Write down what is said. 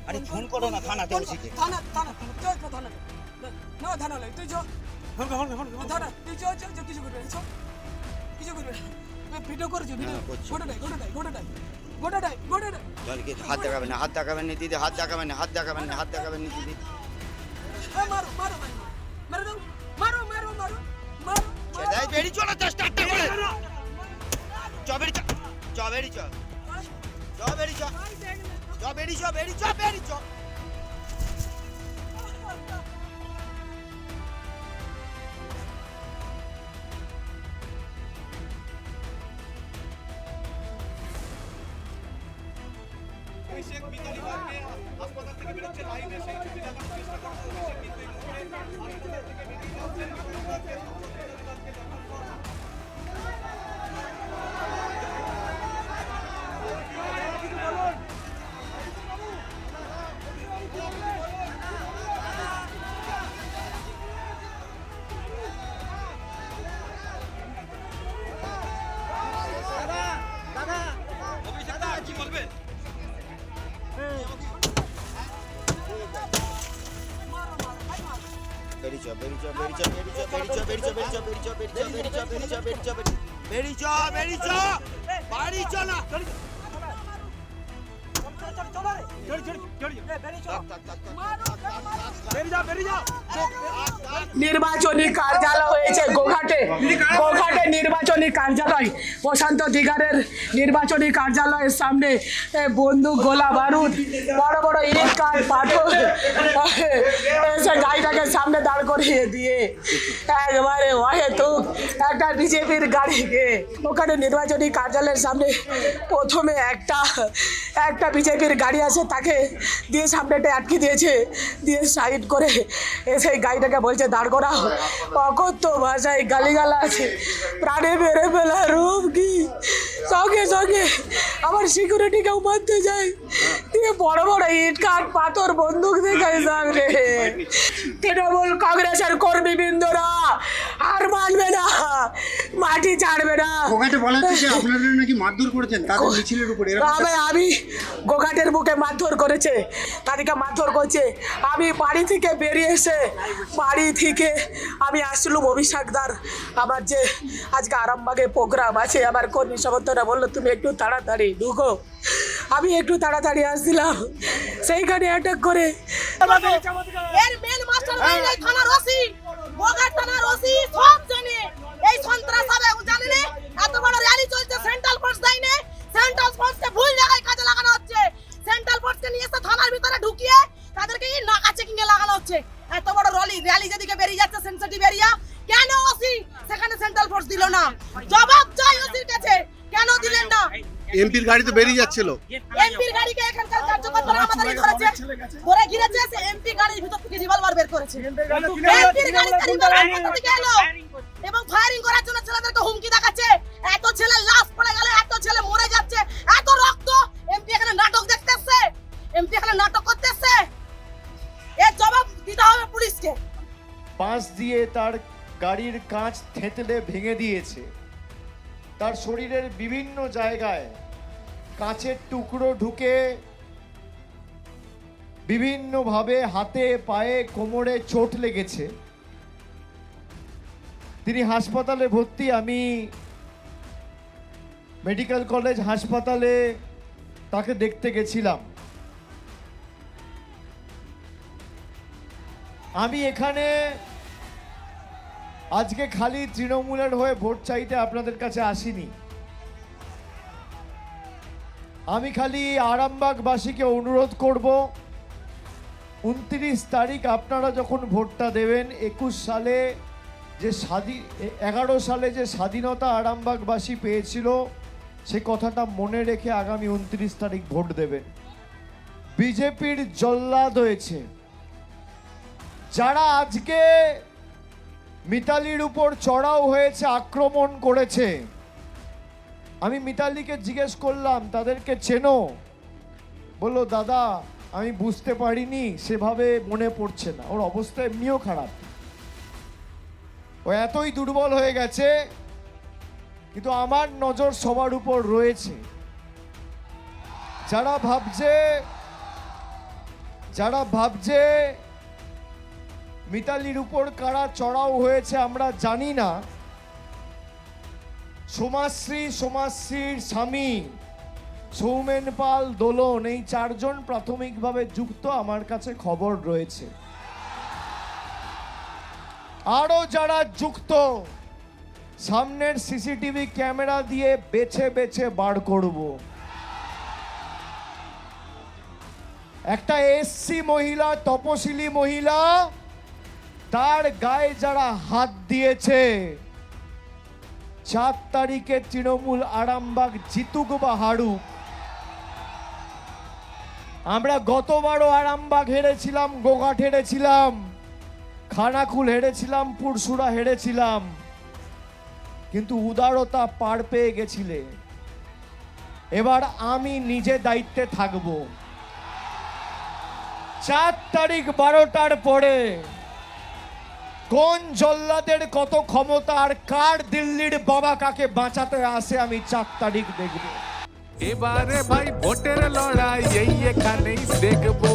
আরে ফোন করো না থানাতে ওসিকে। থানা না থানা লাই তুই থানা তুই কিছু করবে না কিছু করবে না ভিডিও করেছি ভিডিও গোটাটাই বলকে হাত দেখাবেন না দিদি, হাত দেখাবেন না দিদি। মারো দাই বেরি চলো চেষ্টা করে বেরি চ। অভিষেক মিতালি বাগকে হাসপাতাল থেকে বেরোচ্ছে লাইভে সেই ছবি দেখানোর চেষ্টা করছে অভিষেক, কিন্তু এই মুহূর্তে হাসপাতাল থেকে বেরিয়ে যাচ্ছেন। অভিষেক দা কি বলবেন? নির্বাচনী কার্যালয় হয়েছে গোঘাটে নির্বাচনী কার্যালয়, প্রশান্ত দিগারের নির্বাচনী কার্যালয়ের সামনে বন্দুক, গোলা বারুদ, বড় বড় ইট কাঠ পাথর এসে গাড়িটাকে সামনে দাঁড় করিয়ে দিয়ে একবারে অহেতুক একটা বিজেপির গাড়িকে ওখানে নির্বাচনী কার্যালয়ের সামনে প্রথমে একটা বিজেপির গাড়ি আছে, তাকে দিয়ে সামনেটা আটকে দিয়েছে, দিয়ে সাইড করে এসে গাড়িটাকে বলছে দাঁড় করাও। অকথ্য ভাষায় গালিগালাজ, প্রাণে মেরে ফেলা রূপ কি, সঙ্গে আমার সিকিউরিটিকেও মারতে যায়, দিয়ে বড় বড় ইট কাঠ পাথর বন্দুক দেখায় সামনে। তৃণমূল কংগ্রেসের কর্মীবৃন্দরা আর মানবে না, মাটি ছাড়বে না। আপনারা নাকি মারধর করেছেন তাদের মিছিলের উপরে? আমি গোঘাটের বুকে মারধর করেছে, তাদেরকে মারধর করছে। আমি বাড়ি থেকে বেরিয়ে এসে আমি আসছিলাম অভিষেকদার, আমার যে আজকে আরামবাগে প্রোগ্রাম আছে, আমার কর্মী সমর্থকরা বললো তুমি একটু তাড়াতাড়ি ঢুকো। আমি একটু তাড়াতাড়ি আসছিলাম, সেইখানে অ্যাটাক করে এর মেন মাস্টার মাইন্ড এই থানার ওসি, গোঘাট থানার ওসি সব জানে এই সন্ত্রাস হবে জানে না। এত বড় র্যালি চলছে, সেন্ট্রাল ফোর্স দেয়নি, সেন্ট্রাল ফোর্সকে ভুল জায়গায় কাজে লাগানো হচ্ছে। সেন্ট্রাল ফোর্সকে নিয়ে এসে থানার ভিতরে ঢুকিয়ে তাদেরকে এই নাকা চেকিং এ লাগানো হচ্ছে। এত বড় র্যালি যেদিকে বেরিয়ে যাচ্ছে সেনসিটিভ এরিয়া, কেন ওসি সেখানে সেন্ট্রাল ফোর্স দিল না? জবাব চাই ওসির কাছে, কেন দিলেন না? এমপির গাড়ি তো বেরিয়ে যাচ্ছিল, এমপির গাড়িকে এখানকার কার্যকর্তারা আমাদের ধরেছে, ধরে ঘিরেছে, সে এমপি গাড়ির ভিতর থেকে রিভলভার বের করেছে। এমপির গাড়িতে রিভলভার কোথা থেকে এলো? এবং ফায়ারিং করার জন্য ছেলেদেরকে হুমকি দেখাচ্ছে। এত ছেলে লাশ পড়ে গেল, এত ছেলে মরে যাচ্ছে, এত রক্ত, এমপি এখানে নাটক দেখতে এসছে, এমপি এখানে নাটক করতে এসছে। এর জবাব দিতে হবে পুলিশকে। বাঁশ দিয়ে তার গাড়ির কাঁচ থেঁতলে ভেঙে দিয়েছে, তার শরীরের বিভিন্ন জায়গায় কাঁচের টুকরো ঢুকে বিভিন্নভাবে হাতে পায়ে কোমরে চোট লেগেছে। তিনি হাসপাতালে ভর্তি। আমি মেডিকেল কলেজ হাসপাতালে তাকে দেখতে গেছিলাম। আমি এখানে আজকে খালি তৃণমূলের হয়ে ভোট চাইতে আপনাদের কাছে আসিনি। আমি খালি আরামবাগবাসীকে অনুরোধ করব, 29 তারিখ আপনারা যখন ভোটটা দেবেন, 11 সালে যে স্বাধীনতা আরামবাগবাসী পেয়েছিল, সে কথাটা মনে রেখে আগামী 29 তারিখ ভোট দেবেন। বিজেপির জল্লাদ হয়েছে যারা আজকে মিতালির উপর চড়াও হয়েছে, আক্রমণ করেছে, আমি মিতালিকে জিজ্ঞেস করলাম তাদেরকে চেনো? বললো দাদা আমি বুঝতে পারিনি, সেভাবে মনে পড়ছে না। ওর অবস্থা এমনিও খারাপ, ও এতই দুর্বল হয়ে গেছে। কিন্তু আমার নজর সবার উপর রয়েছে। যারা ভাবছে মিতালির উপর কারা চড়াও হয়েছে আমরা জানি না। সমাজশ্রীর স্বামী সৌমেন পাল, দোলন, এই 4 জন প্রাথমিকভাবে যুক্ত আমার কাছে খবর রয়েছে। আরো যারা যুক্ত সামনের সিসিটিভি ক্যামেরা দিয়ে বেছে বেছে বার করব। একটা এসসি মহিলা, তপশিলি মহিলা, তার গায়ে যারা হাত দিয়েছে, 4 তারিখে তৃণমূল আরামবাগ জিতুক বা হারুক, আমরা গতবারও আরামবাগ হেরেছিলাম, গোঘাট হেরেছিলাম, খানাকুল হেরেছিলাম, পুরসুরা হেরেছিলাম, কিন্তু উদারতা পার পেয়ে গেছিলে। এবার আমি নিজে দায়িত্বে থাকব। 4 তারিখ 12টার পরে কোন জল্লাদের কত ক্ষমতা আর কার দিল্লির বাবা কাকে বাঁচাতে আসে আমি 4 তারিখ দেখব। এবারে ভাই ভোটের লড়াই এই এখানেই দেখবো।